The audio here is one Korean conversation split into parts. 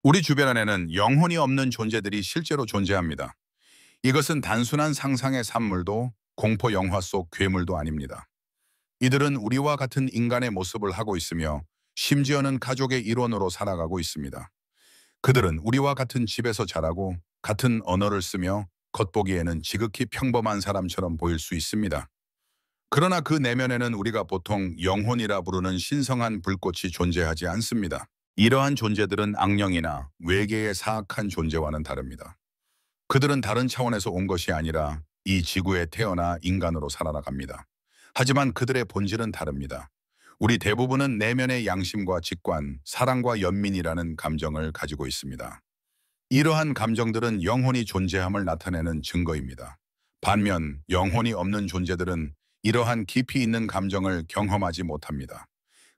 우리 주변에는 영혼이 없는 존재들이 실제로 존재합니다. 이것은 단순한 상상의 산물도 공포 영화 속 괴물도 아닙니다. 이들은 우리와 같은 인간의 모습을 하고 있으며 심지어는 가족의 일원으로 살아가고 있습니다. 그들은 우리와 같은 집에서 자라고 같은 언어를 쓰며 겉보기에는 지극히 평범한 사람처럼 보일 수 있습니다. 그러나 그 내면에는 우리가 보통 영혼이라 부르는 신성한 불꽃이 존재하지 않습니다. 이러한 존재들은 악령이나 외계의 사악한 존재와는 다릅니다. 그들은 다른 차원에서 온 것이 아니라 이 지구에 태어나 인간으로 살아나갑니다. 하지만 그들의 본질은 다릅니다. 우리 대부분은 내면의 양심과 직관, 사랑과 연민이라는 감정을 가지고 있습니다. 이러한 감정들은 영혼이 존재함을 나타내는 증거입니다. 반면 영혼이 없는 존재들은 이러한 깊이 있는 감정을 경험하지 못합니다.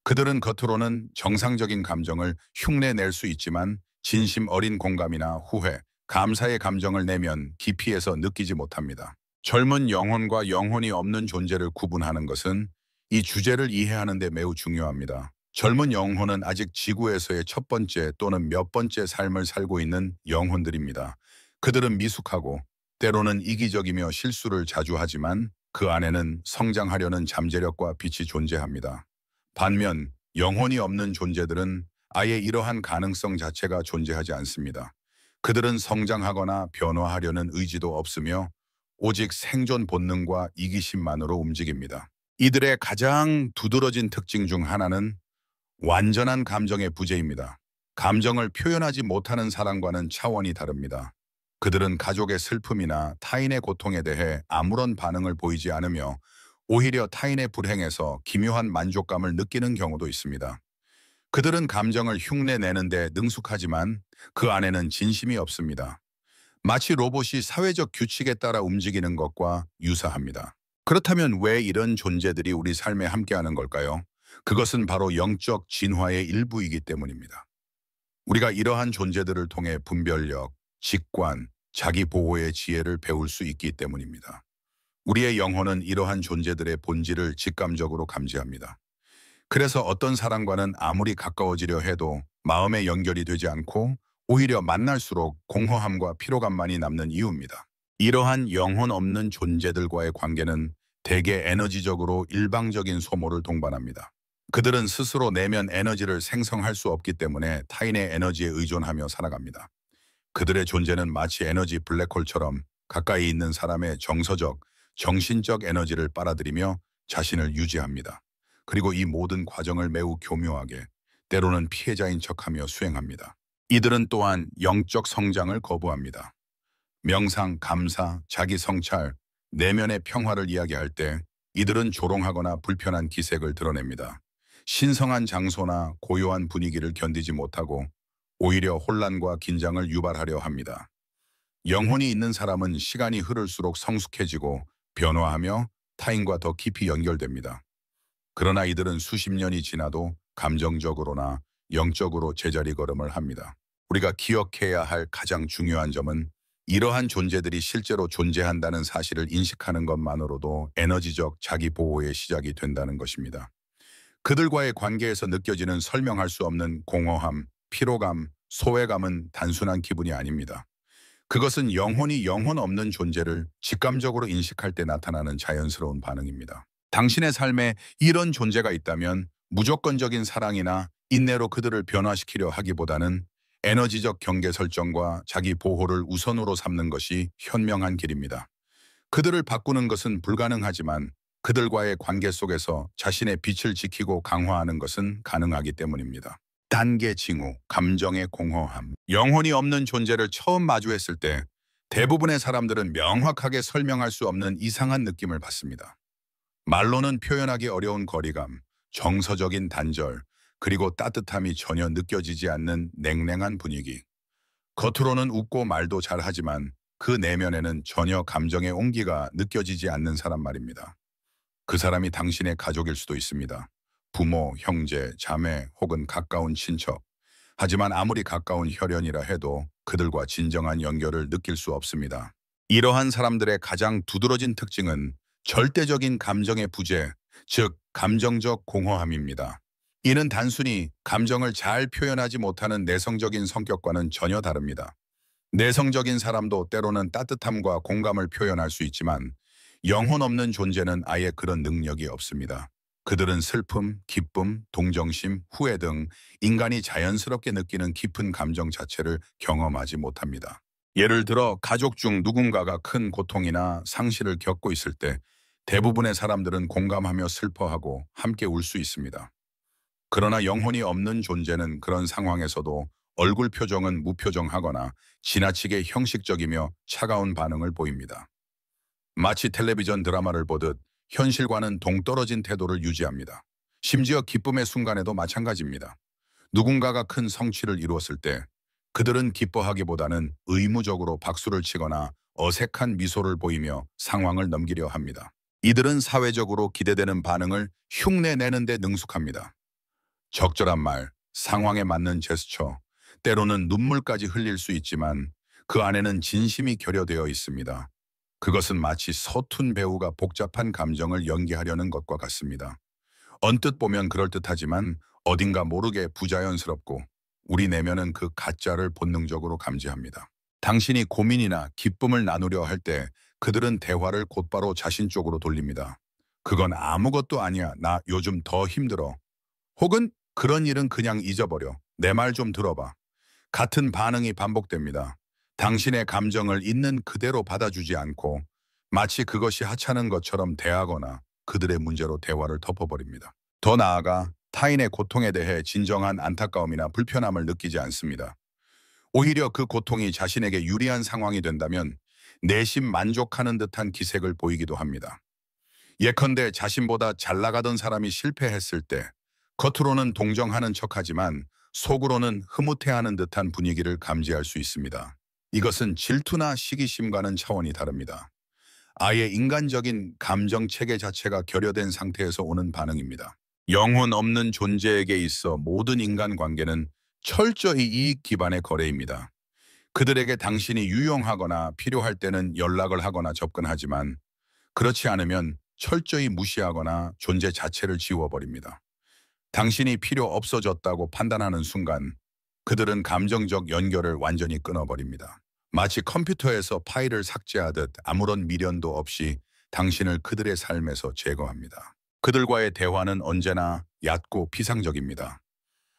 그들은 겉으로는 정상적인 감정을 흉내낼 수 있지만 진심 어린 공감이나 후회, 감사의 감정을 내면 깊이에서 느끼지 못합니다. 젊은 영혼과 영혼이 없는 존재를 구분하는 것은 이 주제를 이해하는 데 매우 중요합니다. 젊은 영혼은 아직 지구에서의 첫 번째 또는 몇 번째 삶을 살고 있는 영혼들입니다. 그들은 미숙하고 때로는 이기적이며 실수를 자주 하지만 그 안에는 성장하려는 잠재력과 빛이 존재합니다. 반면 영혼이 없는 존재들은 아예 이러한 가능성 자체가 존재하지 않습니다. 그들은 성장하거나 변화하려는 의지도 없으며 오직 생존 본능과 이기심만으로 움직입니다. 이들의 가장 두드러진 특징 중 하나는 완전한 감정의 부재입니다. 감정을 표현하지 못하는 사람과는 차원이 다릅니다. 그들은 가족의 슬픔이나 타인의 고통에 대해 아무런 반응을 보이지 않으며 오히려 타인의 불행에서 기묘한 만족감을 느끼는 경우도 있습니다. 그들은 감정을 흉내내는데 능숙하지만 그 안에는 진심이 없습니다. 마치 로봇이 사회적 규칙에 따라 움직이는 것과 유사합니다. 그렇다면 왜 이런 존재들이 우리 삶에 함께하는 걸까요? 그것은 바로 영적 진화의 일부이기 때문입니다. 우리가 이러한 존재들을 통해 분별력, 직관, 자기 보호의 지혜를 배울 수 있기 때문입니다. 우리의 영혼은 이러한 존재들의 본질을 직감적으로 감지합니다. 그래서 어떤 사람과는 아무리 가까워지려 해도 마음의 연결이 되지 않고 오히려 만날수록 공허함과 피로감만이 남는 이유입니다. 이러한 영혼 없는 존재들과의 관계는 대개 에너지적으로 일방적인 소모를 동반합니다. 그들은 스스로 내면 에너지를 생성할 수 없기 때문에 타인의 에너지에 의존하며 살아갑니다. 그들의 존재는 마치 에너지 블랙홀처럼 가까이 있는 사람의 정서적, 정신적 에너지를 빨아들이며 자신을 유지합니다. 그리고 이 모든 과정을 매우 교묘하게, 때로는 피해자인 척하며 수행합니다. 이들은 또한 영적 성장을 거부합니다. 명상, 감사, 자기 성찰, 내면의 평화를 이야기할 때 이들은 조롱하거나 불편한 기색을 드러냅니다. 신성한 장소나 고요한 분위기를 견디지 못하고 오히려 혼란과 긴장을 유발하려 합니다. 영혼이 있는 사람은 시간이 흐를수록 성숙해지고 변화하며 타인과 더 깊이 연결됩니다. 그러나 이들은 수십 년이 지나도 감정적으로나 영적으로 제자리 걸음을 합니다. 우리가 기억해야 할 가장 중요한 점은 이러한 존재들이 실제로 존재한다는 사실을 인식하는 것만으로도 에너지적 자기 보호의 시작이 된다는 것입니다. 그들과의 관계에서 느껴지는 설명할 수 없는 공허함, 피로감, 소외감은 단순한 기분이 아닙니다. 그것은 영혼이 영혼 없는 존재를 직감적으로 인식할 때 나타나는 자연스러운 반응입니다. 당신의 삶에 이런 존재가 있다면 무조건적인 사랑이나 인내로 그들을 변화시키려 하기보다는 에너지적 경계 설정과 자기 보호를 우선으로 삼는 것이 현명한 길입니다. 그들을 바꾸는 것은 불가능하지만 그들과의 관계 속에서 자신의 빛을 지키고 강화하는 것은 가능하기 때문입니다. 단계 징후, 감정의 공허함. 영혼이 없는 존재를 처음 마주했을 때 대부분의 사람들은 명확하게 설명할 수 없는 이상한 느낌을 받습니다. 말로는 표현하기 어려운 거리감, 정서적인 단절, 그리고 따뜻함이 전혀 느껴지지 않는 냉랭한 분위기. 겉으로는 웃고 말도 잘하지만 그 내면에는 전혀 감정의 온기가 느껴지지 않는 사람 말입니다. 그 사람이 당신의 가족일 수도 있습니다. 부모, 형제, 자매 혹은 가까운 친척. 하지만 아무리 가까운 혈연이라 해도 그들과 진정한 연결을 느낄 수 없습니다. 이러한 사람들의 가장 두드러진 특징은 절대적인 감정의 부재, 즉 감정적 공허함입니다. 이는 단순히 감정을 잘 표현하지 못하는 내성적인 성격과는 전혀 다릅니다. 내성적인 사람도 때로는 따뜻함과 공감을 표현할 수 있지만 영혼 없는 존재는 아예 그런 능력이 없습니다. 그들은 슬픔, 기쁨, 동정심, 후회 등 인간이 자연스럽게 느끼는 깊은 감정 자체를 경험하지 못합니다. 예를 들어 가족 중 누군가가 큰 고통이나 상실을 겪고 있을 때 대부분의 사람들은 공감하며 슬퍼하고 함께 울 수 있습니다. 그러나 영혼이 없는 존재는 그런 상황에서도 얼굴 표정은 무표정하거나 지나치게 형식적이며 차가운 반응을 보입니다. 마치 텔레비전 드라마를 보듯 현실과는 동떨어진 태도를 유지합니다. 심지어 기쁨의 순간에도 마찬가지입니다. 누군가가 큰 성취를 이루었을 때 그들은 기뻐하기보다는 의무적으로 박수를 치거나 어색한 미소를 보이며 상황을 넘기려 합니다. 이들은 사회적으로 기대되는 반응을 흉내내는 데 능숙합니다. 적절한 말, 상황에 맞는 제스처, 때로는 눈물까지 흘릴 수 있지만 그 안에는 진심이 결여되어 있습니다. 그것은 마치 서툰 배우가 복잡한 감정을 연기하려는 것과 같습니다. 언뜻 보면 그럴듯하지만 어딘가 모르게 부자연스럽고 우리 내면은 그 가짜를 본능적으로 감지합니다. 당신이 고민이나 기쁨을 나누려 할 때 그들은 대화를 곧바로 자신 쪽으로 돌립니다. 그건 아무것도 아니야. 나 요즘 더 힘들어. 혹은 그런 일은 그냥 잊어버려. 내 말 좀 들어봐. 같은 반응이 반복됩니다. 당신의 감정을 있는 그대로 받아주지 않고 마치 그것이 하찮은 것처럼 대하거나 그들의 문제로 대화를 덮어버립니다. 더 나아가 타인의 고통에 대해 진정한 안타까움이나 불편함을 느끼지 않습니다. 오히려 그 고통이 자신에게 유리한 상황이 된다면 내심 만족하는 듯한 기색을 보이기도 합니다. 예컨대 자신보다 잘 나가던 사람이 실패했을 때 겉으로는 동정하는 척하지만 속으로는 흐뭇해하는 듯한 분위기를 감지할 수 있습니다. 이것은 질투나 시기심과는 차원이 다릅니다. 아예 인간적인 감정 체계 자체가 결여된 상태에서 오는 반응입니다. 영혼 없는 존재에게 있어 모든 인간관계는 철저히 이익 기반의 거래입니다. 그들에게 당신이 유용하거나 필요할 때는 연락을 하거나 접근하지만 그렇지 않으면 철저히 무시하거나 존재 자체를 지워버립니다. 당신이 필요 없어졌다고 판단하는 순간 그들은 감정적 연결을 완전히 끊어버립니다. 마치 컴퓨터에서 파일을 삭제하듯 아무런 미련도 없이 당신을 그들의 삶에서 제거합니다. 그들과의 대화는 언제나 얕고 피상적입니다.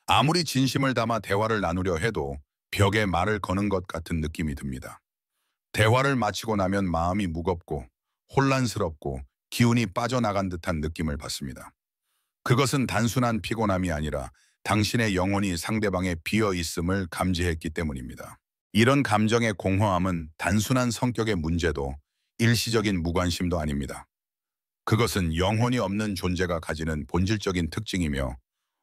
아무리 진심을 담아 대화를 나누려 해도 벽에 말을 거는 것 같은 느낌이 듭니다. 대화를 마치고 나면 마음이 무겁고 혼란스럽고 기운이 빠져나간 듯한 느낌을 받습니다. 그것은 단순한 피곤함이 아니라 당신의 영혼이 상대방에 비어 있음을 감지했기 때문입니다. 이런 감정의 공허함은 단순한 성격의 문제도 일시적인 무관심도 아닙니다. 그것은 영혼이 없는 존재가 가지는 본질적인 특징이며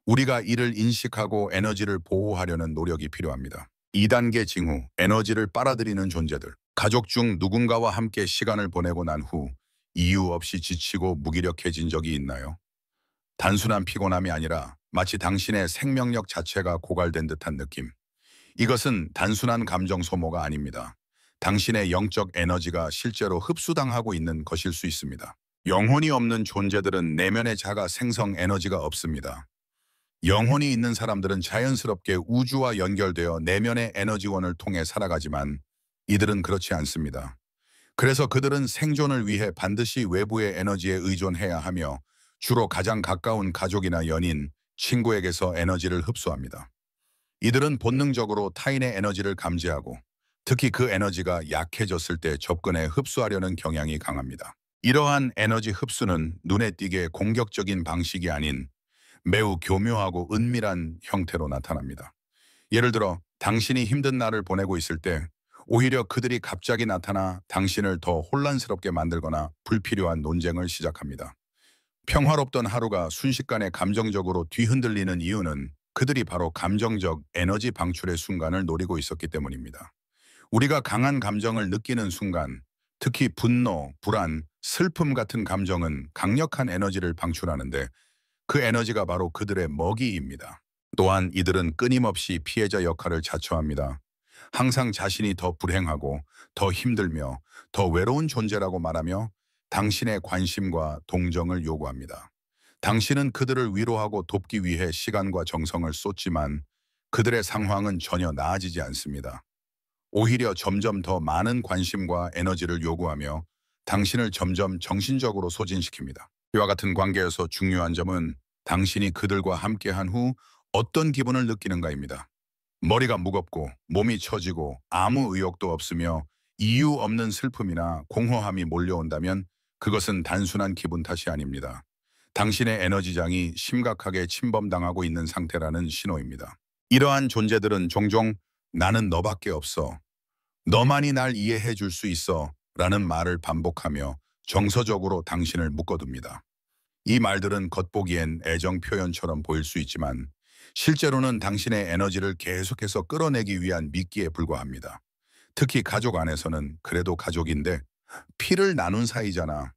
우리가 이를 인식하고 에너지를 보호하려는 노력이 필요합니다. 2단계 징후, 에너지를 빨아들이는 존재들. 가족 중 누군가와 함께 시간을 보내고 난 후 이유 없이 지치고 무기력해진 적이 있나요? 단순한 피곤함이 아니라 마치 당신의 생명력 자체가 고갈된 듯한 느낌. 이것은 단순한 감정 소모가 아닙니다. 당신의 영적 에너지가 실제로 흡수당하고 있는 것일 수 있습니다. 영혼이 없는 존재들은 내면의 자가 생성 에너지가 없습니다. 영혼이 있는 사람들은 자연스럽게 우주와 연결되어 내면의 에너지원을 통해 살아가지만 이들은 그렇지 않습니다. 그래서 그들은 생존을 위해 반드시 외부의 에너지에 의존해야 하며 주로 가장 가까운 가족이나 연인, 친구에게서 에너지를 흡수합니다. 이들은 본능적으로 타인의 에너지를 감지하고 특히 그 에너지가 약해졌을 때 접근해 흡수하려는 경향이 강합니다. 이러한 에너지 흡수는 눈에 띄게 공격적인 방식이 아닌 매우 교묘하고 은밀한 형태로 나타납니다. 예를 들어 당신이 힘든 날을 보내고 있을 때 오히려 그들이 갑자기 나타나 당신을 더 혼란스럽게 만들거나 불필요한 논쟁을 시작합니다. 평화롭던 하루가 순식간에 감정적으로 뒤흔들리는 이유는 그들이 바로 감정적 에너지 방출의 순간을 노리고 있었기 때문입니다. 우리가 강한 감정을 느끼는 순간, 특히 분노, 불안, 슬픔 같은 감정은 강력한 에너지를 방출하는데 그 에너지가 바로 그들의 먹이입니다. 또한 이들은 끊임없이 피해자 역할을 자처합니다. 항상 자신이 더 불행하고 더 힘들며 더 외로운 존재라고 말하며 당신의 관심과 동정을 요구합니다. 당신은 그들을 위로하고 돕기 위해 시간과 정성을 쏟지만 그들의 상황은 전혀 나아지지 않습니다. 오히려 점점 더 많은 관심과 에너지를 요구하며 당신을 점점 정신적으로 소진시킵니다. 이와 같은 관계에서 중요한 점은 당신이 그들과 함께한 후 어떤 기분을 느끼는가입니다. 머리가 무겁고 몸이 처지고 아무 의욕도 없으며 이유 없는 슬픔이나 공허함이 몰려온다면 그것은 단순한 기분 탓이 아닙니다. 당신의 에너지장이 심각하게 침범당하고 있는 상태라는 신호입니다. 이러한 존재들은 종종 나는 너밖에 없어, 너만이 날 이해해 줄 수 있어 라는 말을 반복하며 정서적으로 당신을 묶어둡니다. 이 말들은 겉보기엔 애정 표현처럼 보일 수 있지만 실제로는 당신의 에너지를 계속해서 끌어내기 위한 미끼에 불과합니다. 특히 가족 안에서는 그래도 가족인데 피를 나눈 사이잖아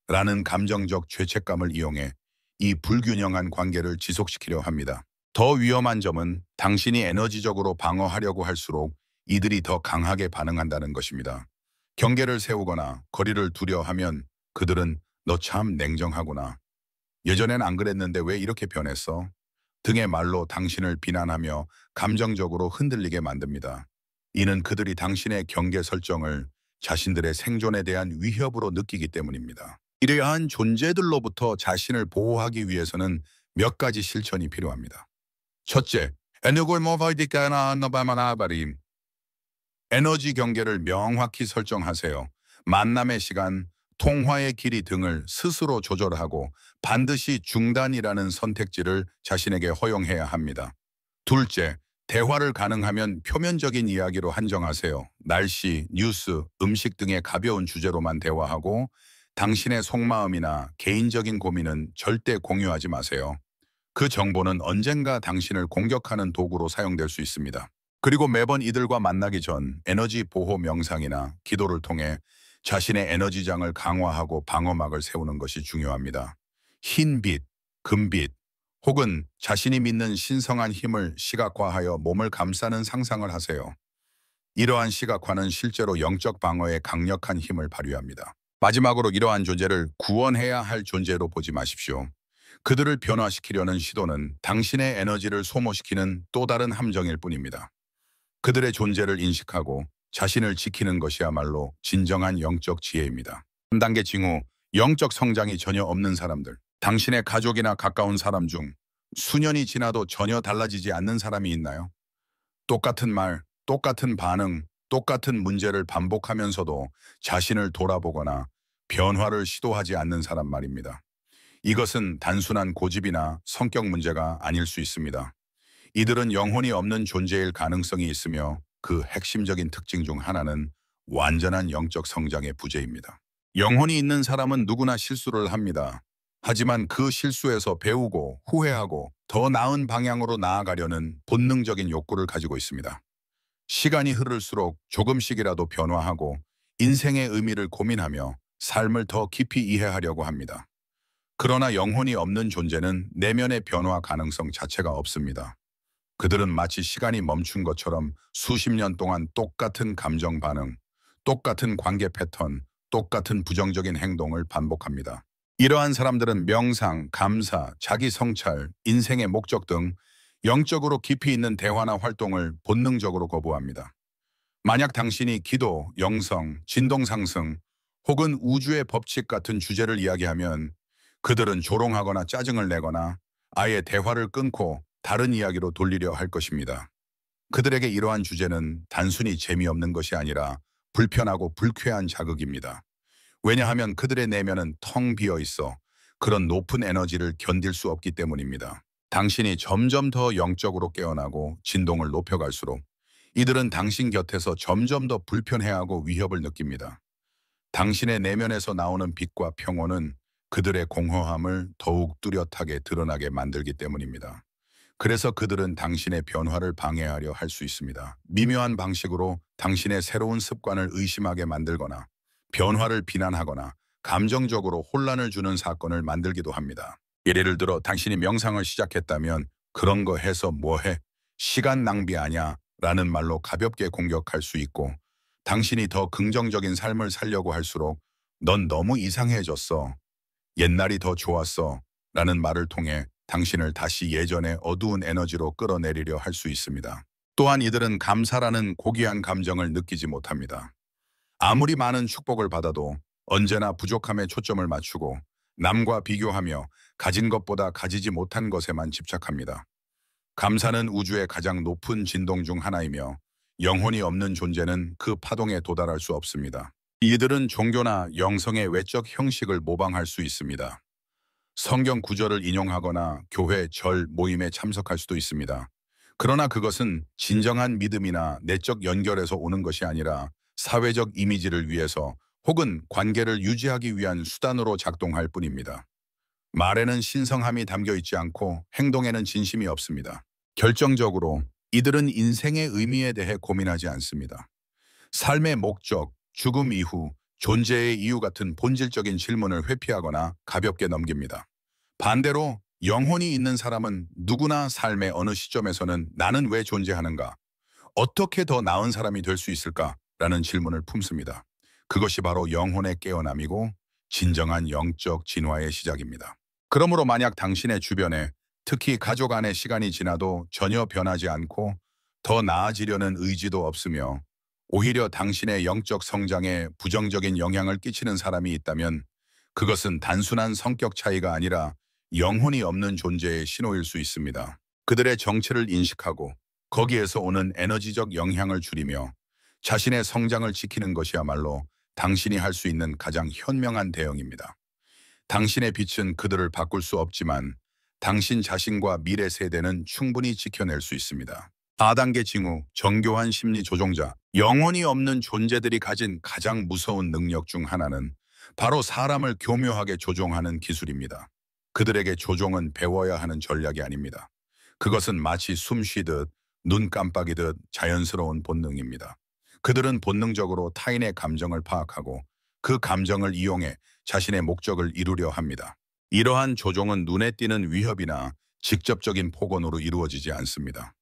라는 감정적 죄책감을 이용해 이 불균형한 관계를 지속시키려 합니다. 더 위험한 점은 당신이 에너지적으로 방어하려고 할수록 이들이 더 강하게 반응한다는 것입니다. 경계를 세우거나 거리를 두려 하면 그들은 너 참 냉정하구나, 예전엔 안 그랬는데 왜 이렇게 변했어? 등의 말로 당신을 비난하며 감정적으로 흔들리게 만듭니다. 이는 그들이 당신의 경계 설정을 자신들의 생존에 대한 위협으로 느끼기 때문입니다. 이러한 존재들로부터 자신을 보호하기 위해서는 몇 가지 실천이 필요합니다. 첫째, 에너지 경계를 명확히 설정하세요. 만남의 시간, 통화의 길이 등을 스스로 조절하고 반드시 중단이라는 선택지를 자신에게 허용해야 합니다. 둘째, 대화를 가능하면 표면적인 이야기로 한정하세요. 날씨, 뉴스, 음식 등의 가벼운 주제로만 대화하고 당신의 속마음이나 개인적인 고민은 절대 공유하지 마세요. 그 정보는 언젠가 당신을 공격하는 도구로 사용될 수 있습니다. 그리고 매번 이들과 만나기 전 에너지 보호 명상이나 기도를 통해 자신의 에너지장을 강화하고 방어막을 세우는 것이 중요합니다. 흰빛, 금빛, 혹은 자신이 믿는 신성한 힘을 시각화하여 몸을 감싸는 상상을 하세요. 이러한 시각화는 실제로 영적 방어에 강력한 힘을 발휘합니다. 마지막으로 이러한 존재를 구원해야 할 존재로 보지 마십시오. 그들을 변화시키려는 시도는 당신의 에너지를 소모시키는 또 다른 함정일 뿐입니다. 그들의 존재를 인식하고 자신을 지키는 것이야말로 진정한 영적 지혜입니다. 3단계 징후, 영적 성장이 전혀 없는 사람들. 당신의 가족이나 가까운 사람 중 수년이 지나도 전혀 달라지지 않는 사람이 있나요? 똑같은 말, 똑같은 반응, 똑같은 문제를 반복하면서도 자신을 돌아보거나 변화를 시도하지 않는 사람 말입니다. 이것은 단순한 고집이나 성격 문제가 아닐 수 있습니다. 이들은 영혼이 없는 존재일 가능성이 있으며 그 핵심적인 특징 중 하나는 완전한 영적 성장의 부재입니다. 영혼이 있는 사람은 누구나 실수를 합니다. 하지만 그 실수에서 배우고 후회하고 더 나은 방향으로 나아가려는 본능적인 욕구를 가지고 있습니다. 시간이 흐를수록 조금씩이라도 변화하고 인생의 의미를 고민하며 삶을 더 깊이 이해하려고 합니다. 그러나 영혼이 없는 존재는 내면의 변화 가능성 자체가 없습니다. 그들은 마치 시간이 멈춘 것처럼 수십 년 동안 똑같은 감정 반응, 똑같은 관계 패턴, 똑같은 부정적인 행동을 반복합니다. 이러한 사람들은 명상, 감사, 자기 성찰, 인생의 목적 등 영적으로 깊이 있는 대화나 활동을 본능적으로 거부합니다. 만약 당신이 기도, 영성, 진동 상승 혹은 우주의 법칙 같은 주제를 이야기하면 그들은 조롱하거나 짜증을 내거나 아예 대화를 끊고 다른 이야기로 돌리려 할 것입니다. 그들에게 이러한 주제는 단순히 재미없는 것이 아니라 불편하고 불쾌한 자극입니다. 왜냐하면 그들의 내면은 텅 비어 있어 그런 높은 에너지를 견딜 수 없기 때문입니다. 당신이 점점 더 영적으로 깨어나고 진동을 높여갈수록 이들은 당신 곁에서 점점 더 불편해하고 위협을 느낍니다. 당신의 내면에서 나오는 빛과 평온은 그들의 공허함을 더욱 뚜렷하게 드러나게 만들기 때문입니다. 그래서 그들은 당신의 변화를 방해하려 할 수 있습니다. 미묘한 방식으로 당신의 새로운 습관을 의심하게 만들거나 변화를 비난하거나 감정적으로 혼란을 주는 사건을 만들기도 합니다. 예를 들어 당신이 명상을 시작했다면 그런 거 해서 뭐해? 시간 낭비 아냐? 라는 말로 가볍게 공격할 수 있고 당신이 더 긍정적인 삶을 살려고 할수록 넌 너무 이상해졌어. 옛날이 더 좋았어. 라는 말을 통해 당신을 다시 예전의 어두운 에너지로 끌어내리려 할 수 있습니다. 또한 이들은 감사라는 고귀한 감정을 느끼지 못합니다. 아무리 많은 축복을 받아도 언제나 부족함에 초점을 맞추고 남과 비교하며 가진 것보다 가지지 못한 것에만 집착합니다. 감사는 우주의 가장 높은 진동 중 하나이며 영혼이 없는 존재는 그 파동에 도달할 수 없습니다. 이들은 종교나 영성의 외적 형식을 모방할 수 있습니다. 성경 구절을 인용하거나 교회 절 모임에 참석할 수도 있습니다. 그러나 그것은 진정한 믿음이나 내적 연결에서 오는 것이 아니라 사회적 이미지를 위해서 혹은 관계를 유지하기 위한 수단으로 작동할 뿐입니다. 말에는 신성함이 담겨 있지 않고 행동에는 진심이 없습니다. 결정적으로 이들은 인생의 의미에 대해 고민하지 않습니다. 삶의 목적, 죽음 이후, 존재의 이유 같은 본질적인 질문을 회피하거나 가볍게 넘깁니다. 반대로 영혼이 있는 사람은 누구나 삶의 어느 시점에서는 나는 왜 존재하는가? 어떻게 더 나은 사람이 될 수 있을까? 라는 질문을 품습니다. 그것이 바로 영혼의 깨어남이고 진정한 영적 진화의 시작입니다. 그러므로 만약 당신의 주변에 특히 가족 안의 시간이 지나도 전혀 변하지 않고 더 나아지려는 의지도 없으며 오히려 당신의 영적 성장에 부정적인 영향을 끼치는 사람이 있다면 그것은 단순한 성격 차이가 아니라 영혼이 없는 존재의 신호일 수 있습니다. 그들의 정체를 인식하고 거기에서 오는 에너지적 영향을 줄이며 자신의 성장을 지키는 것이야말로 당신이 할 수 있는 가장 현명한 대응입니다. 당신의 빛은 그들을 바꿀 수 없지만 당신 자신과 미래 세대는 충분히 지켜낼 수 있습니다. 4단계 징후, 정교한 심리 조종자. 영혼이 없는 존재들이 가진 가장 무서운 능력 중 하나는 바로 사람을 교묘하게 조종하는 기술입니다. 그들에게 조종은 배워야 하는 전략이 아닙니다. 그것은 마치 숨 쉬듯 눈 깜빡이듯 자연스러운 본능입니다. 그들은 본능적으로 타인의 감정을 파악하고 그 감정을 이용해 자신의 목적을 이루려 합니다. 이러한 조종은 눈에 띄는 위협이나 직접적인 폭언으로 이루어지지 않습니다.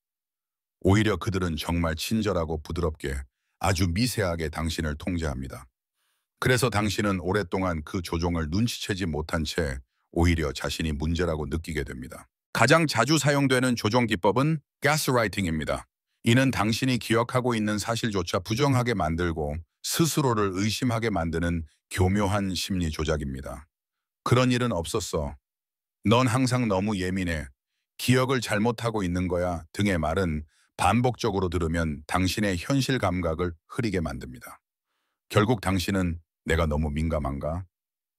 오히려 그들은 정말 친절하고 부드럽게 아주 미세하게 당신을 통제합니다. 그래서 당신은 오랫동안 그 조종을 눈치채지 못한 채 오히려 자신이 문제라고 느끼게 됩니다. 가장 자주 사용되는 조종 기법은 가스라이팅입니다. 이는 당신이 기억하고 있는 사실조차 부정하게 만들고 스스로를 의심하게 만드는 교묘한 심리 조작입니다. 그런 일은 없었어. 넌 항상 너무 예민해. 기억을 잘못하고 있는 거야 등의 말은 반복적으로 들으면 당신의 현실 감각을 흐리게 만듭니다. 결국 당신은 내가 너무 민감한가?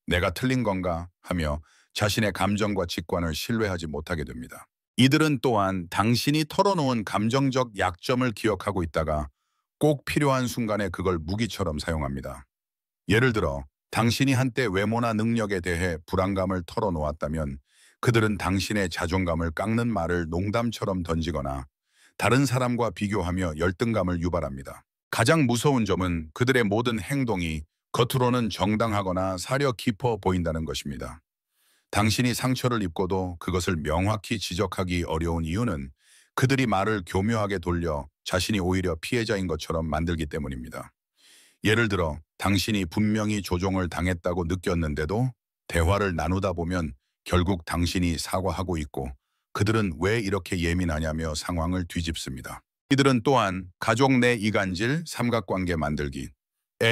내가 틀린 건가? 하며 자신의 감정과 직관을 신뢰하지 못하게 됩니다. 이들은 또한 당신이 털어놓은 감정적 약점을 기억하고 있다가 꼭 필요한 순간에 그걸 무기처럼 사용합니다. 예를 들어 당신이 한때 외모나 능력에 대해 불안감을 털어놓았다면 그들은 당신의 자존감을 깎는 말을 농담처럼 던지거나 다른 사람과 비교하며 열등감을 유발합니다. 가장 무서운 점은 그들의 모든 행동이 겉으로는 정당하거나 사려 깊어 보인다는 것입니다. 당신이 상처를 입고도 그것을 명확히 지적하기 어려운 이유는 그들이 말을 교묘하게 돌려 자신이 오히려 피해자인 것처럼 만들기 때문입니다. 예를 들어 당신이 분명히 조종을 당했다고 느꼈는데도 대화를 나누다 보면 결국 당신이 사과하고 있고 그들은 왜 이렇게 예민하냐며 상황을 뒤집습니다. 이들은 또한 가족 내 이간질, 삼각관계 만들기에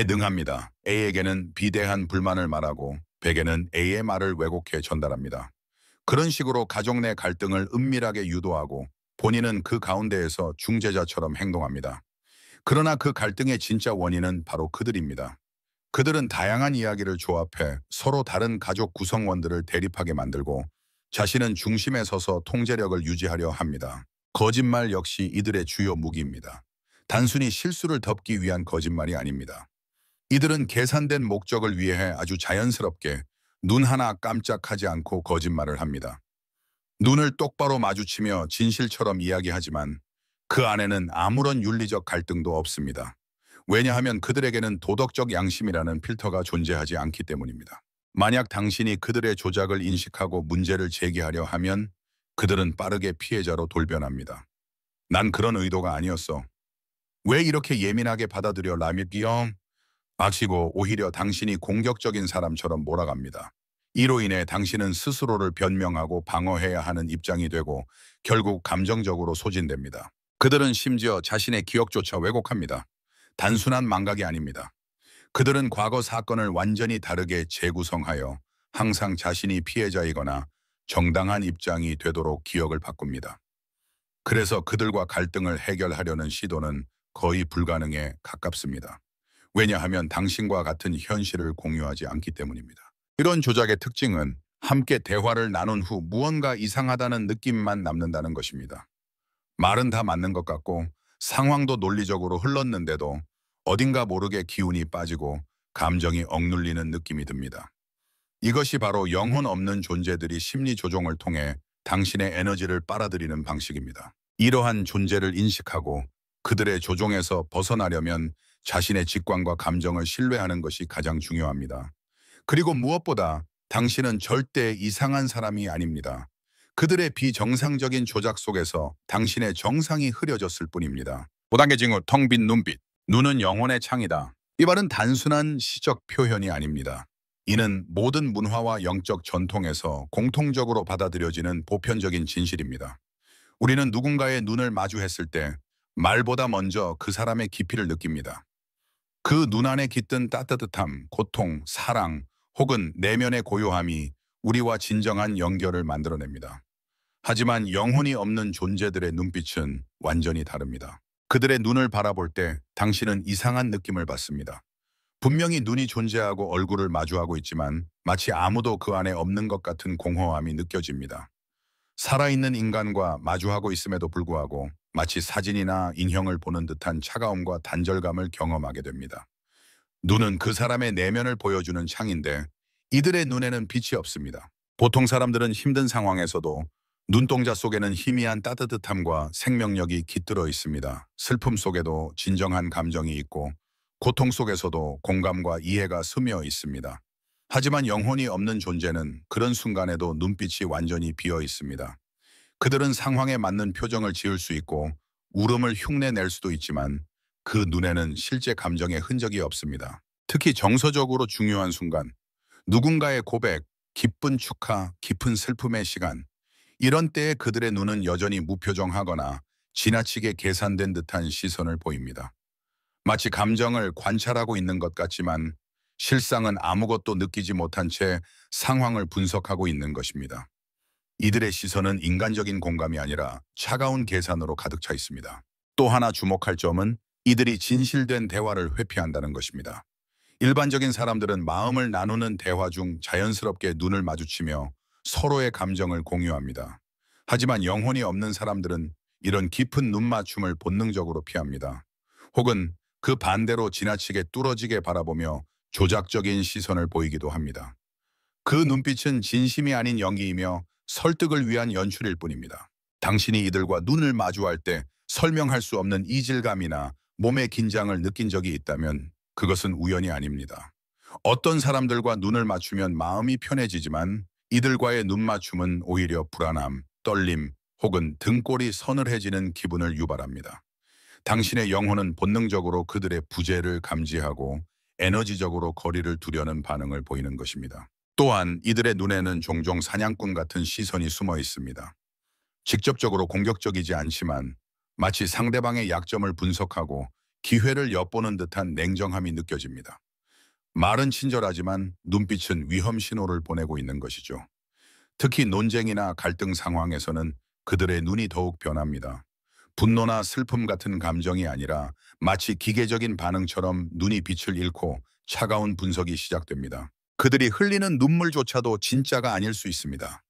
능합니다. A에게는 비대한 불만을 말하고 B에게는 A의 말을 왜곡해 전달합니다. 그런 식으로 가족 내 갈등을 은밀하게 유도하고 본인은 그 가운데에서 중재자처럼 행동합니다. 그러나 그 갈등의 진짜 원인은 바로 그들입니다. 그들은 다양한 이야기를 조합해 서로 다른 가족 구성원들을 대립하게 만들고 자신은 중심에 서서 통제력을 유지하려 합니다. 거짓말 역시 이들의 주요 무기입니다. 단순히 실수를 덮기 위한 거짓말이 아닙니다. 이들은 계산된 목적을 위해 아주 자연스럽게 눈 하나 깜짝하지 않고 거짓말을 합니다. 눈을 똑바로 마주치며 진실처럼 이야기하지만 그 안에는 아무런 윤리적 갈등도 없습니다. 왜냐하면 그들에게는 도덕적 양심이라는 필터가 존재하지 않기 때문입니다. 만약 당신이 그들의 조작을 인식하고 문제를 제기하려 하면 그들은 빠르게 피해자로 돌변합니다. 난 그런 의도가 아니었어. 왜 이렇게 예민하게 받아들여 라미기영? 마치고 오히려 당신이 공격적인 사람처럼 몰아갑니다. 이로 인해 당신은 스스로를 변명하고 방어해야 하는 입장이 되고 결국 감정적으로 소진됩니다. 그들은 심지어 자신의 기억조차 왜곡합니다. 단순한 망각이 아닙니다. 그들은 과거 사건을 완전히 다르게 재구성하여 항상 자신이 피해자이거나 정당한 입장이 되도록 기억을 바꿉니다. 그래서 그들과 갈등을 해결하려는 시도는 거의 불가능에 가깝습니다. 왜냐하면 당신과 같은 현실을 공유하지 않기 때문입니다. 이런 조작의 특징은 함께 대화를 나눈 후 무언가 이상하다는 느낌만 남는다는 것입니다. 말은 다 맞는 것 같고 상황도 논리적으로 흘렀는데도 어딘가 모르게 기운이 빠지고 감정이 억눌리는 느낌이 듭니다. 이것이 바로 영혼 없는 존재들이 심리 조종을 통해 당신의 에너지를 빨아들이는 방식입니다. 이러한 존재를 인식하고 그들의 조종에서 벗어나려면 자신의 직관과 감정을 신뢰하는 것이 가장 중요합니다. 그리고 무엇보다 당신은 절대 이상한 사람이 아닙니다. 그들의 비정상적인 조작 속에서 당신의 정상이 흐려졌을 뿐입니다. 5단계 징후, 텅 빈 눈빛. 눈은 영혼의 창이다. 이 말은 단순한 시적 표현이 아닙니다. 이는 모든 문화와 영적 전통에서 공통적으로 받아들여지는 보편적인 진실입니다. 우리는 누군가의 눈을 마주했을 때 말보다 먼저 그 사람의 깊이를 느낍니다. 그 눈 안에 깃든 따뜻함, 고통, 사랑 혹은 내면의 고요함이 우리와 진정한 연결을 만들어냅니다. 하지만 영혼이 없는 존재들의 눈빛은 완전히 다릅니다. 그들의 눈을 바라볼 때 당신은 이상한 느낌을 받습니다. 분명히 눈이 존재하고 얼굴을 마주하고 있지만 마치 아무도 그 안에 없는 것 같은 공허함이 느껴집니다. 살아있는 인간과 마주하고 있음에도 불구하고 마치 사진이나 인형을 보는 듯한 차가움과 단절감을 경험하게 됩니다. 눈은 그 사람의 내면을 보여주는 창인데 이들의 눈에는 빛이 없습니다. 보통 사람들은 힘든 상황에서도 눈동자 속에는 희미한 따뜻함과 생명력이 깃들어 있습니다. 슬픔 속에도 진정한 감정이 있고 고통 속에서도 공감과 이해가 스며 있습니다. 하지만 영혼이 없는 존재는 그런 순간에도 눈빛이 완전히 비어 있습니다. 그들은 상황에 맞는 표정을 지을 수 있고 울음을 흉내낼 수도 있지만 그 눈에는 실제 감정의 흔적이 없습니다. 특히 정서적으로 중요한 순간, 누군가의 고백, 기쁜 축하, 깊은 슬픔의 시간, 이런 때에 그들의 눈은 여전히 무표정하거나 지나치게 계산된 듯한 시선을 보입니다. 마치 감정을 관찰하고 있는 것 같지만 실상은 아무것도 느끼지 못한 채 상황을 분석하고 있는 것입니다. 이들의 시선은 인간적인 공감이 아니라 차가운 계산으로 가득 차 있습니다. 또 하나 주목할 점은 이들이 진실된 대화를 회피한다는 것입니다. 일반적인 사람들은 마음을 나누는 대화 중 자연스럽게 눈을 마주치며 서로의 감정을 공유합니다. 하지만 영혼이 없는 사람들은 이런 깊은 눈맞춤을 본능적으로 피합니다. 혹은 그 반대로 지나치게 뚫어지게 바라보며 조작적인 시선을 보이기도 합니다. 그 눈빛은 진심이 아닌 연기이며 설득을 위한 연출일 뿐입니다. 당신이 이들과 눈을 마주할 때 설명할 수 없는 이질감이나 몸의 긴장을 느낀 적이 있다면 그것은 우연이 아닙니다. 어떤 사람들과 눈을 맞추면 마음이 편해지지만 이들과의 눈맞춤은 오히려 불안함, 떨림 혹은 등골이 서늘해지는 기분을 유발합니다. 당신의 영혼은 본능적으로 그들의 부재를 감지하고 에너지적으로 거리를 두려는 반응을 보이는 것입니다. 또한 이들의 눈에는 종종 사냥꾼 같은 시선이 숨어 있습니다. 직접적으로 공격적이지 않지만 마치 상대방의 약점을 분석하고 기회를 엿보는 듯한 냉정함이 느껴집니다. 말은 친절하지만 눈빛은 위험 신호를 보내고 있는 것이죠. 특히 논쟁이나 갈등 상황에서는 그들의 눈이 더욱 변합니다. 분노나 슬픔 같은 감정이 아니라 마치 기계적인 반응처럼 눈이 빛을 잃고 차가운 분석이 시작됩니다. 그들이 흘리는 눈물조차도 진짜가 아닐 수 있습니다.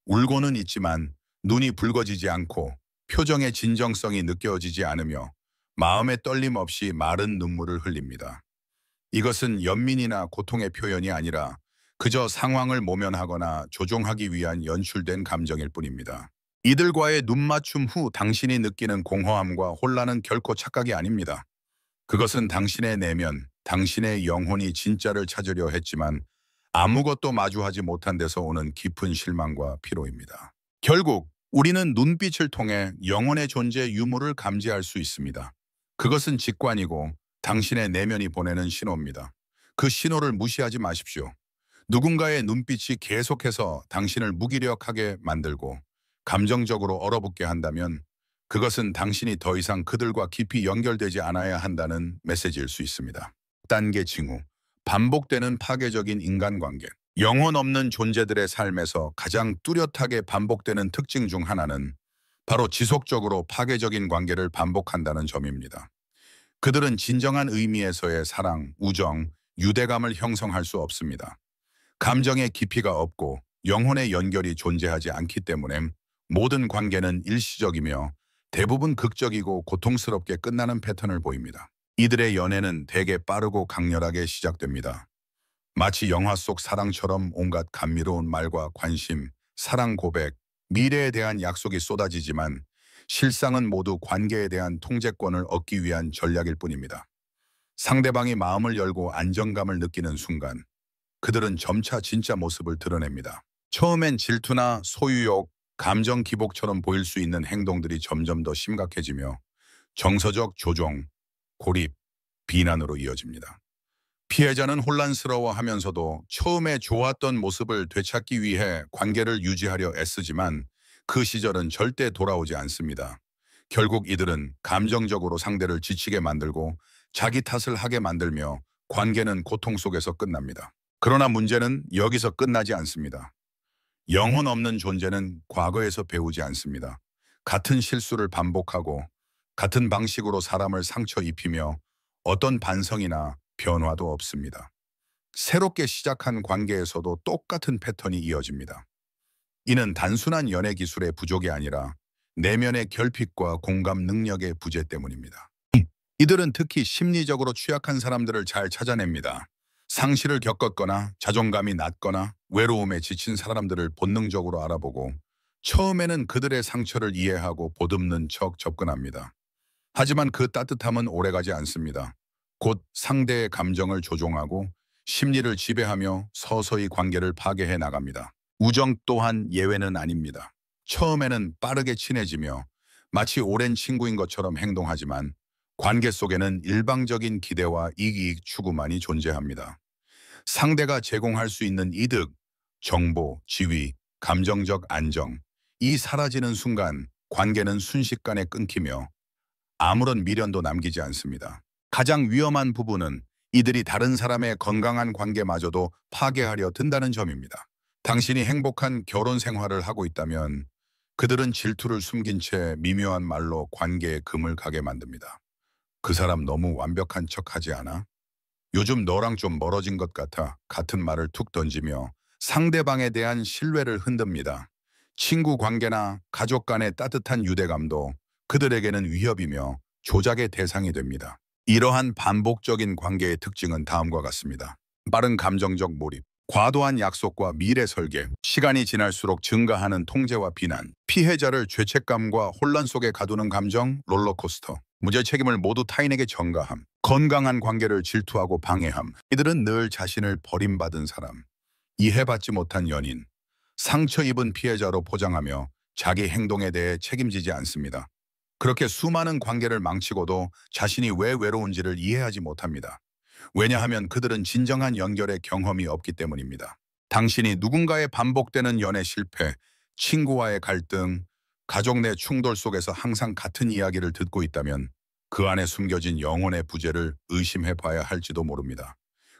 울고는 있지만 눈이 붉어지지 않고 표정의 진정성이 느껴지지 않으며 마음의 떨림 없이 마른 눈물을 흘립니다. 이것은 연민이나 고통의 표현이 아니라 그저 상황을 모면하거나 조종하기 위한 연출된 감정일 뿐입니다. 이들과의 눈맞춤 후 당신이 느끼는 공허함과 혼란은 결코 착각이 아닙니다. 그것은 당신의 내면, 당신의 영혼이 진짜를 찾으려 했지만 아무것도 마주하지 못한 데서 오는 깊은 실망과 피로입니다. 결국 우리는 눈빛을 통해 영혼의 존재 유무를 감지할 수 있습니다. 그것은 직관이고 당신의 내면이 보내는 신호입니다. 그 신호를 무시하지 마십시오. 누군가의 눈빛이 계속해서 당신을 무기력하게 만들고 감정적으로 얼어붙게 한다면 그것은 당신이 더 이상 그들과 깊이 연결되지 않아야 한다는 메시지일 수 있습니다. 단계 징후, 반복되는 파괴적인 인간관계. 영혼 없는 존재들의 삶에서 가장 뚜렷하게 반복되는 특징 중 하나는 바로 지속적으로 파괴적인 관계를 반복한다는 점입니다. 그들은 진정한 의미에서의 사랑, 우정, 유대감을 형성할 수 없습니다. 감정의 깊이가 없고 영혼의 연결이 존재하지 않기 때문에 모든 관계는 일시적이며 대부분 극적이고 고통스럽게 끝나는 패턴을 보입니다. 이들의 연애는 대개 빠르고 강렬하게 시작됩니다. 마치 영화 속 사랑처럼 온갖 감미로운 말과 관심, 사랑 고백, 미래에 대한 약속이 쏟아지지만 실상은 모두 관계에 대한 통제권을 얻기 위한 전략일 뿐입니다. 상대방이 마음을 열고 안정감을 느끼는 순간 그들은 점차 진짜 모습을 드러냅니다. 처음엔 질투나 소유욕, 감정 기복처럼 보일 수 있는 행동들이 점점 더 심각해지며 정서적 조종, 고립, 비난으로 이어집니다. 피해자는 혼란스러워하면서도 처음에 좋았던 모습을 되찾기 위해 관계를 유지하려 애쓰지만 그 시절은 절대 돌아오지 않습니다. 결국 이들은 감정적으로 상대를 지치게 만들고 자기 탓을 하게 만들며 관계는 고통 속에서 끝납니다. 그러나 문제는 여기서 끝나지 않습니다. 영혼 없는 존재는 과거에서 배우지 않습니다. 같은 실수를 반복하고 같은 방식으로 사람을 상처 입히며 어떤 반성이나 변화도 없습니다. 새롭게 시작한 관계에서도 똑같은 패턴이 이어집니다. 이는 단순한 연애 기술의 부족이 아니라 내면의 결핍과 공감 능력의 부재 때문입니다. 이들은 특히 심리적으로 취약한 사람들을 잘 찾아냅니다. 상실을 겪었거나 자존감이 낮거나 외로움에 지친 사람들을 본능적으로 알아보고 처음에는 그들의 상처를 이해하고 보듬는 척 접근합니다. 하지만 그 따뜻함은 오래가지 않습니다. 곧 상대의 감정을 조종하고 심리를 지배하며 서서히 관계를 파괴해 나갑니다. 우정 또한 예외는 아닙니다. 처음에는 빠르게 친해지며 마치 오랜 친구인 것처럼 행동하지만 관계 속에는 일방적인 기대와 이익 추구만이 존재합니다. 상대가 제공할 수 있는 이득, 정보, 지위, 감정적 안정, 이 사라지는 순간 관계는 순식간에 끊기며 아무런 미련도 남기지 않습니다. 가장 위험한 부분은 이들이 다른 사람의 건강한 관계마저도 파괴하려 든다는 점입니다. 당신이 행복한 결혼 생활을 하고 있다면 그들은 질투를 숨긴 채 미묘한 말로 관계에 금을 가게 만듭니다. 그 사람 너무 완벽한 척하지 않아? 요즘 너랑 좀 멀어진 것 같아 같은 말을 툭 던지며 상대방에 대한 신뢰를 흔듭니다. 친구 관계나 가족 간의 따뜻한 유대감도 그들에게는 위협이며 조작의 대상이 됩니다. 이러한 반복적인 관계의 특징은 다음과 같습니다. 빠른 감정적 몰입, 과도한 약속과 미래 설계, 시간이 지날수록 증가하는 통제와 비난, 피해자를 죄책감과 혼란 속에 가두는 감정, 롤러코스터, 무죄 책임을 모두 타인에게 전가함, 건강한 관계를 질투하고 방해함. 이들은 늘 자신을 버림받은 사람, 이해받지 못한 연인, 상처 입은 피해자로 포장하며 자기 행동에 대해 책임지지 않습니다. 그렇게 수많은 관계를 망치고도 자신이 왜 외로운지를 이해하지 못합니다. 왜냐하면 그들은 진정한 연결의 경험이 없기 때문입니다. 당신이 누군가의 반복되는 연애 실패, 친구와의 갈등, 가족 내 충돌 속에서 항상 같은 이야기를 듣고 있다면 그 안에 숨겨진 영혼의 부재를 의심해 봐야 할지도 모릅니다.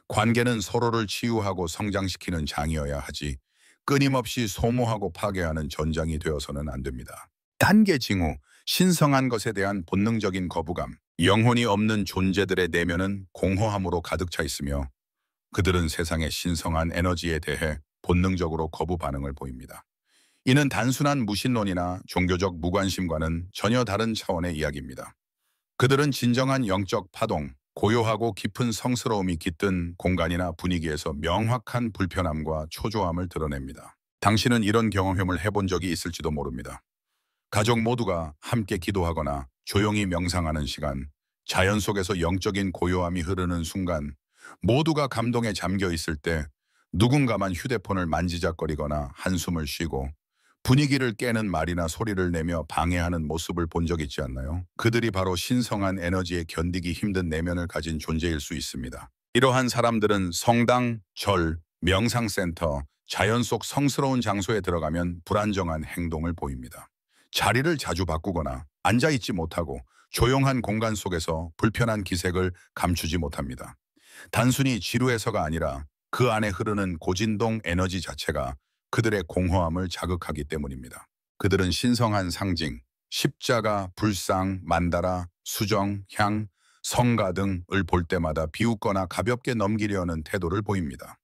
관계는 서로를 치유하고 성장시키는 장이어야 하지 끊임없이 소모하고 파괴하는 전장이 되어서는 안 됩니다. 단계 징후, 신성한 것에 대한 본능적인 거부감. 영혼이 없는 존재들의 내면은 공허함으로 가득 차 있으며 그들은 세상의 신성한 에너지에 대해 본능적으로 거부 반응을 보입니다. 이는 단순한 무신론이나 종교적 무관심과는 전혀 다른 차원의 이야기입니다. 그들은 진정한 영적 파동, 고요하고 깊은 성스러움이 깃든 공간이나 분위기에서 명확한 불편함과 초조함을 드러냅니다. 당신은 이런 경험을 해본 적이 있을지도 모릅니다. 가족 모두가 함께 기도하거나 조용히 명상하는 시간, 자연 속에서 영적인 고요함이 흐르는 순간, 모두가 감동에 잠겨 있을 때 누군가만 휴대폰을 만지작거리거나 한숨을 쉬고 분위기를 깨는 말이나 소리를 내며 방해하는 모습을 본 적 있지 않나요? 그들이 바로 신성한 에너지에 견디기 힘든 내면을 가진 존재일 수 있습니다. 이러한 사람들은 성당, 절, 명상센터, 자연 속 성스러운 장소에 들어가면 불안정한 행동을 보입니다. 자리를 자주 바꾸거나 앉아있지 못하고 조용한 공간 속에서 불편한 기색을 감추지 못합니다. 단순히 지루해서가 아니라 그 안에 흐르는 고진동 에너지 자체가 그들의 공허함을 자극하기 때문입니다. 그들은 신성한 상징, 십자가, 불상, 만다라, 수정, 향, 성가 등을 볼 때마다 비웃거나 가볍게 넘기려는 태도를 보입니다.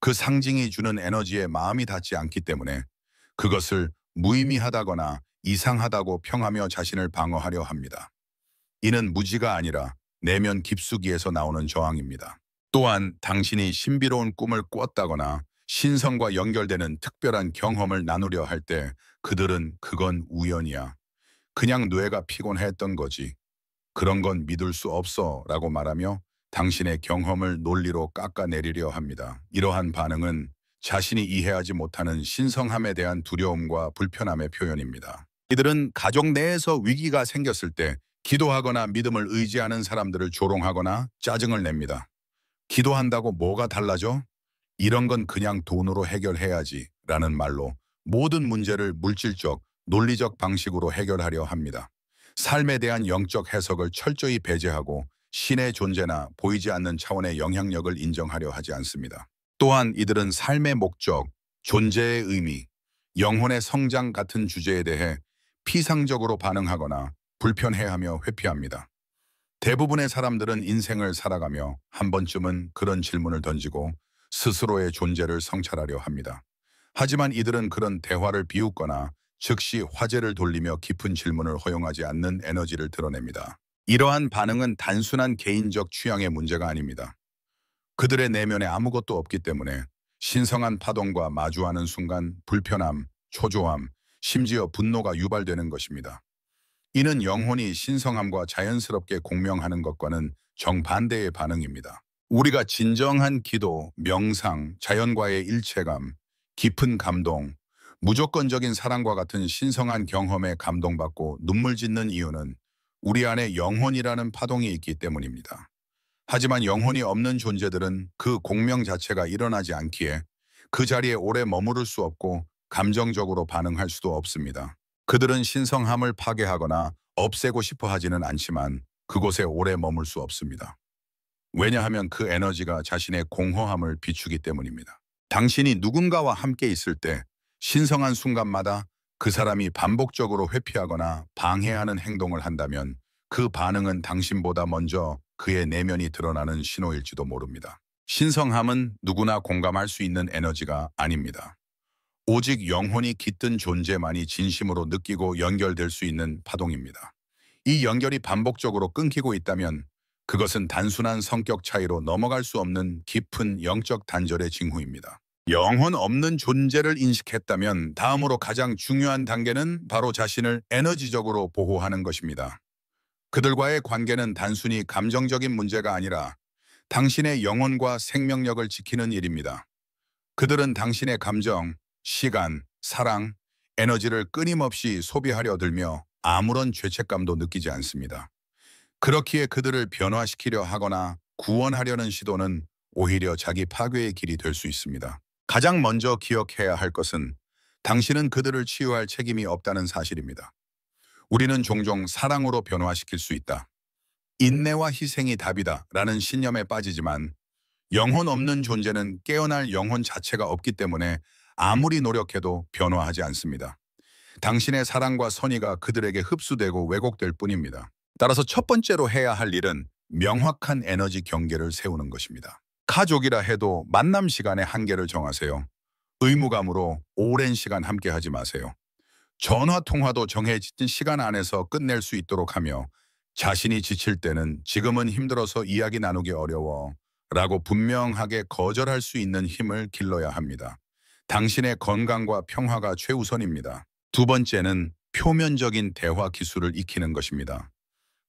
그 상징이 주는 에너지에 마음이 닿지 않기 때문에 그것을 무의미하다거나 이상하다고 평하며 자신을 방어하려 합니다. 이는 무지가 아니라 내면 깊숙이에서 나오는 저항입니다. 또한 당신이 신비로운 꿈을 꿨다거나 신성과 연결되는 특별한 경험을 나누려 할 때 그들은 그건 우연이야. 그냥 뇌가 피곤했던 거지. 그런 건 믿을 수 없어 라고 말하며 당신의 경험을 논리로 깎아내리려 합니다. 이러한 반응은 자신이 이해하지 못하는 신성함에 대한 두려움과 불편함의 표현입니다. 이들은 가족 내에서 위기가 생겼을 때 기도하거나 믿음을 의지하는 사람들을 조롱하거나 짜증을 냅니다. 기도한다고 뭐가 달라져? 이런 건 그냥 돈으로 해결해야지 라는 말로 모든 문제를 물질적, 논리적 방식으로 해결하려 합니다. 삶에 대한 영적 해석을 철저히 배제하고 신의 존재나 보이지 않는 차원의 영향력을 인정하려 하지 않습니다. 또한 이들은 삶의 목적, 존재의 의미, 영혼의 성장 같은 주제에 대해 피상적으로 반응하거나 불편해하며 회피합니다. 대부분의 사람들은 인생을 살아가며 한 번쯤은 그런 질문을 던지고 스스로의 존재를 성찰하려 합니다. 하지만 이들은 그런 대화를 비웃거나 즉시 화제를 돌리며 깊은 질문을 허용하지 않는 에너지를 드러냅니다. 이러한 반응은 단순한 개인적 취향의 문제가 아닙니다. 그들의 내면에 아무것도 없기 때문에 신성한 파동과 마주하는 순간 불편함, 초조함, 심지어 분노가 유발되는 것입니다. 이는 영혼이 신성함과 자연스럽게 공명하는 것과는 정반대의 반응입니다. 우리가 진정한 기도, 명상, 자연과의 일체감, 깊은 감동, 무조건적인 사랑과 같은 신성한 경험에 감동받고 눈물 짓는 이유는 우리 안에 영혼이라는 파동이 있기 때문입니다. 하지만 영혼이 없는 존재들은 그 공명 자체가 일어나지 않기에 그 자리에 오래 머무를 수 없고 감정적으로 반응할 수도 없습니다. 그들은 신성함을 파괴하거나 없애고 싶어 하지는 않지만 그곳에 오래 머물 수 없습니다. 왜냐하면 그 에너지가 자신의 공허함을 비추기 때문입니다. 당신이 누군가와 함께 있을 때 신성한 순간마다 그 사람이 반복적으로 회피하거나 방해하는 행동을 한다면 그 반응은 당신보다 먼저 그의 내면이 드러나는 신호일지도 모릅니다. 신성함은 누구나 공감할 수 있는 에너지가 아닙니다. 오직 영혼이 깃든 존재만이 진심으로 느끼고 연결될 수 있는 파동입니다. 이 연결이 반복적으로 끊기고 있다면 그것은 단순한 성격 차이로 넘어갈 수 없는 깊은 영적 단절의 징후입니다. 영혼 없는 존재를 인식했다면 다음으로 가장 중요한 단계는 바로 자신을 에너지적으로 보호하는 것입니다. 그들과의 관계는 단순히 감정적인 문제가 아니라 당신의 영혼과 생명력을 지키는 일입니다. 그들은 당신의 감정, 시간, 사랑, 에너지를 끊임없이 소비하려 들며 아무런 죄책감도 느끼지 않습니다. 그렇기에 그들을 변화시키려 하거나 구원하려는 시도는 오히려 자기 파괴의 길이 될 수 있습니다. 가장 먼저 기억해야 할 것은 당신은 그들을 치유할 책임이 없다는 사실입니다. 우리는 종종 사랑으로 변화시킬 수 있다. 인내와 희생이 답이다 라는 신념에 빠지지만 영혼 없는 존재는 깨어날 영혼 자체가 없기 때문에 아무리 노력해도 변화하지 않습니다. 당신의 사랑과 선의가 그들에게 흡수되고 왜곡될 뿐입니다. 따라서 첫 번째로 해야 할 일은 명확한 에너지 경계를 세우는 것입니다. 가족이라 해도 만남 시간에 한계를 정하세요. 의무감으로 오랜 시간 함께하지 마세요. 전화 통화도 정해진 시간 안에서 끝낼 수 있도록 하며 자신이 지칠 때는 지금은 힘들어서 이야기 나누기 어려워 라고 분명하게 거절할 수 있는 힘을 길러야 합니다. 당신의 건강과 평화가 최우선입니다. 두 번째는 표면적인 대화 기술을 익히는 것입니다.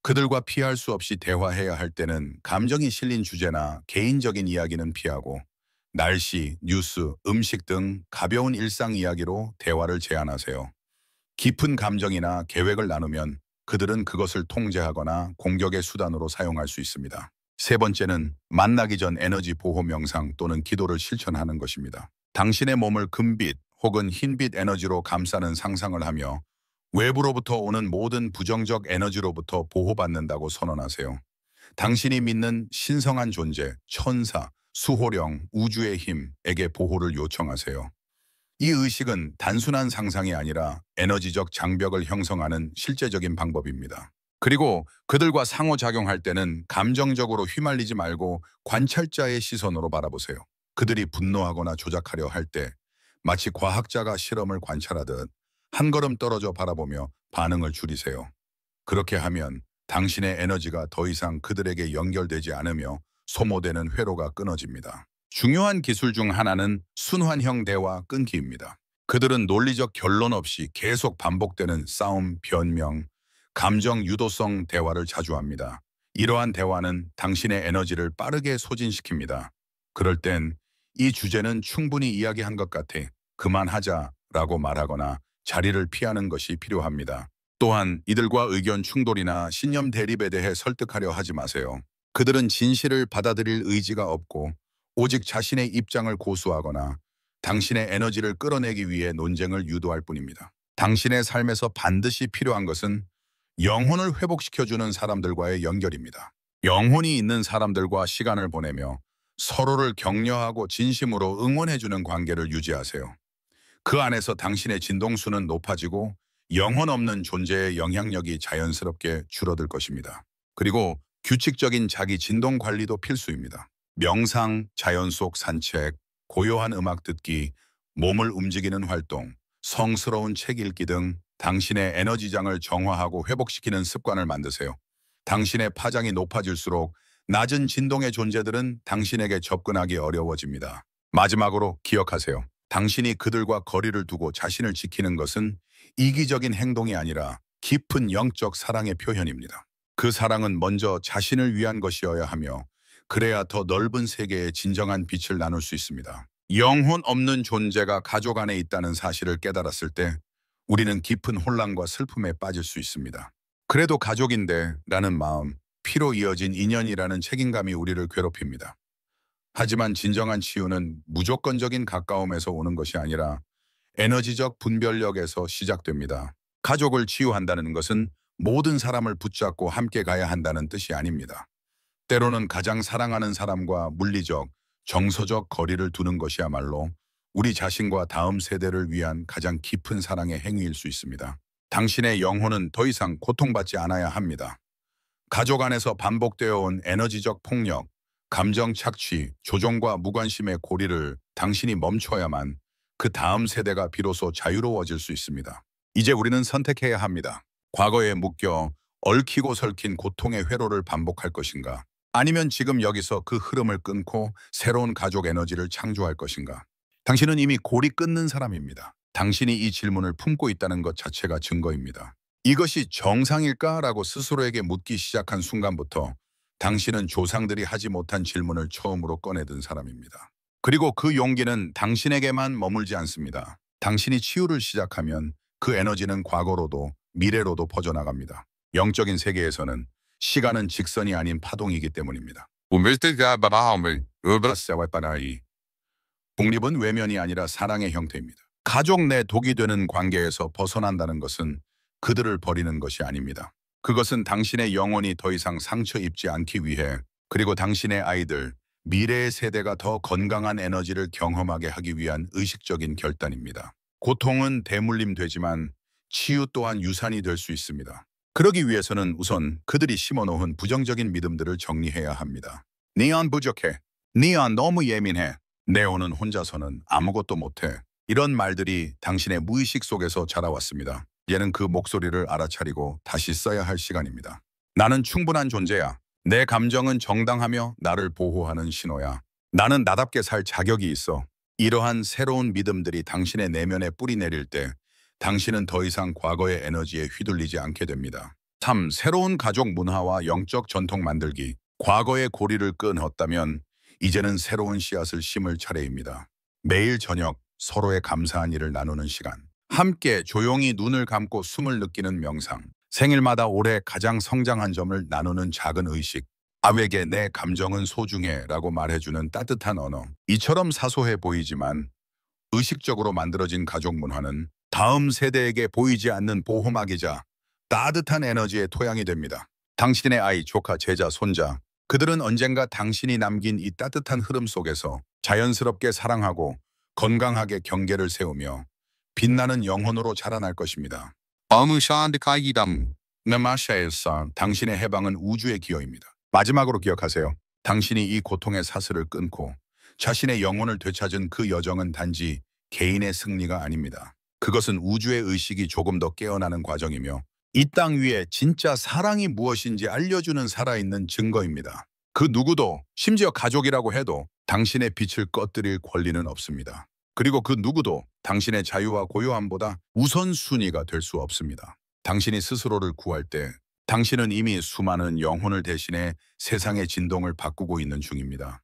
그들과 피할 수 없이 대화해야 할 때는 감정이 실린 주제나 개인적인 이야기는 피하고 날씨, 뉴스, 음식 등 가벼운 일상 이야기로 대화를 제한하세요. 깊은 감정이나 계획을 나누면 그들은 그것을 통제하거나 공격의 수단으로 사용할 수 있습니다. 세 번째는 만나기 전 에너지 보호 명상 또는 기도를 실천하는 것입니다. 당신의 몸을 금빛 혹은 흰빛 에너지로 감싸는 상상을 하며 외부로부터 오는 모든 부정적 에너지로부터 보호받는다고 선언하세요. 당신이 믿는 신성한 존재, 천사, 수호령, 우주의 힘에게 보호를 요청하세요. 이 의식은 단순한 상상이 아니라 에너지적 장벽을 형성하는 실제적인 방법입니다. 그리고 그들과 상호작용할 때는 감정적으로 휘말리지 말고 관찰자의 시선으로 바라보세요. 그들이 분노하거나 조작하려 할 때 마치 과학자가 실험을 관찰하듯 한 걸음 떨어져 바라보며 반응을 줄이세요. 그렇게 하면 당신의 에너지가 더 이상 그들에게 연결되지 않으며 소모되는 회로가 끊어집니다. 중요한 기술 중 하나는 순환형 대화 끊기입니다. 그들은 논리적 결론 없이 계속 반복되는 싸움, 변명, 감정 유도성 대화를 자주 합니다. 이러한 대화는 당신의 에너지를 빠르게 소진시킵니다. 그럴 땐 이 주제는 충분히 이야기한 것 같아. 그만하자라고 말하거나 자리를 피하는 것이 필요합니다. 또한 이들과 의견 충돌이나 신념 대립에 대해 설득하려 하지 마세요. 그들은 진실을 받아들일 의지가 없고 오직 자신의 입장을 고수하거나 당신의 에너지를 끌어내기 위해 논쟁을 유도할 뿐입니다. 당신의 삶에서 반드시 필요한 것은 영혼을 회복시켜주는 사람들과의 연결입니다. 영혼이 있는 사람들과 시간을 보내며 서로를 격려하고 진심으로 응원해주는 관계를 유지하세요. 그 안에서 당신의 진동수는 높아지고 영혼 없는 존재의 영향력이 자연스럽게 줄어들 것입니다. 그리고 규칙적인 자기 진동 관리도 필수입니다. 명상, 자연 속 산책, 고요한 음악 듣기, 몸을 움직이는 활동, 성스러운 책 읽기 등 당신의 에너지장을 정화하고 회복시키는 습관을 만드세요. 당신의 파장이 높아질수록 낮은 진동의 존재들은 당신에게 접근하기 어려워집니다. 마지막으로 기억하세요. 당신이 그들과 거리를 두고 자신을 지키는 것은 이기적인 행동이 아니라 깊은 영적 사랑의 표현입니다. 그 사랑은 먼저 자신을 위한 것이어야 하며 그래야 더 넓은 세계에 진정한 빛을 나눌 수 있습니다. 영혼 없는 존재가 가족 안에 있다는 사실을 깨달았을 때 우리는 깊은 혼란과 슬픔에 빠질 수 있습니다. 그래도 가족인데 라는 마음, 피로 이어진 인연이라는 책임감이 우리를 괴롭힙니다. 하지만 진정한 치유는 무조건적인 가까움에서 오는 것이 아니라 에너지적 분별력에서 시작됩니다. 가족을 치유한다는 것은 모든 사람을 붙잡고 함께 가야 한다는 뜻이 아닙니다. 때로는 가장 사랑하는 사람과 물리적, 정서적 거리를 두는 것이야말로 우리 자신과 다음 세대를 위한 가장 깊은 사랑의 행위일 수 있습니다. 당신의 영혼은 더 이상 고통받지 않아야 합니다. 가족 안에서 반복되어 온 에너지적 폭력, 감정 착취, 조종과 무관심의 고리를 당신이 멈춰야만 그 다음 세대가 비로소 자유로워질 수 있습니다. 이제 우리는 선택해야 합니다. 과거에 묶여 얽히고 설킨 고통의 회로를 반복할 것인가? 아니면 지금 여기서 그 흐름을 끊고 새로운 가족 에너지를 창조할 것인가? 당신은 이미 고리 끊는 사람입니다. 당신이 이 질문을 품고 있다는 것 자체가 증거입니다. 이것이 정상일까라고 스스로에게 묻기 시작한 순간부터 당신은 조상들이 하지 못한 질문을 처음으로 꺼내든 사람입니다. 그리고 그 용기는 당신에게만 머물지 않습니다. 당신이 치유를 시작하면 그 에너지는 과거로도 미래로도 퍼져나갑니다. 영적인 세계에서는 시간은 직선이 아닌 파동이기 때문입니다. 독립은 외면이 아니라 사랑의 형태입니다. 가족 내 독이 되는 관계에서 벗어난다는 것은 그들을 버리는 것이 아닙니다. 그것은 당신의 영혼이 더 이상 상처 입지 않기 위해 그리고 당신의 아이들, 미래의 세대가 더 건강한 에너지를 경험하게 하기 위한 의식적인 결단입니다. 고통은 대물림 되지만 치유 또한 유산이 될 수 있습니다. 그러기 위해서는 우선 그들이 심어놓은 부정적인 믿음들을 정리해야 합니다. 니언 부족해. 니언 너무 예민해. 네오는 혼자서는 아무것도 못해. 이런 말들이 당신의 무의식 속에서 자라왔습니다. 얘는 그 목소리를 알아차리고 다시 써야 할 시간입니다. 나는 충분한 존재야. 내 감정은 정당하며 나를 보호하는 신호야. 나는 나답게 살 자격이 있어. 이러한 새로운 믿음들이 당신의 내면에 뿌리 내릴 때 당신은 더 이상 과거의 에너지에 휘둘리지 않게 됩니다. 3. 새로운 가족 문화와 영적 전통 만들기. 과거의 고리를 끊었다면 이제는 새로운 씨앗을 심을 차례입니다. 매일 저녁 서로의 감사한 일을 나누는 시간. 함께 조용히 눈을 감고 숨을 느끼는 명상. 생일마다 올해 가장 성장한 점을 나누는 작은 의식. 아에게 내 감정은 소중해 라고 말해주는 따뜻한 언어. 이처럼 사소해 보이지만 의식적으로 만들어진 가족 문화는 다음 세대에게 보이지 않는 보호막이자 따뜻한 에너지의 토양이 됩니다. 당신의 아이, 조카, 제자, 손자, 그들은 언젠가 당신이 남긴 이 따뜻한 흐름 속에서 자연스럽게 사랑하고 건강하게 경계를 세우며 빛나는 영혼으로 자라날 것입니다. 나마샤엘사, 당신의 해방은 우주의 기여입니다. 마지막으로 기억하세요. 당신이 이 고통의 사슬을 끊고 자신의 영혼을 되찾은 그 여정은 단지 개인의 승리가 아닙니다. 그것은 우주의 의식이 조금 더 깨어나는 과정이며 이 땅 위에 진짜 사랑이 무엇인지 알려주는 살아있는 증거입니다. 그 누구도, 심지어 가족이라고 해도 당신의 빛을 꺼뜨릴 권리는 없습니다. 그리고 그 누구도 당신의 자유와 고요함보다 우선순위가 될 수 없습니다. 당신이 스스로를 구할 때 당신은 이미 수많은 영혼을 대신해 세상의 진동을 바꾸고 있는 중입니다.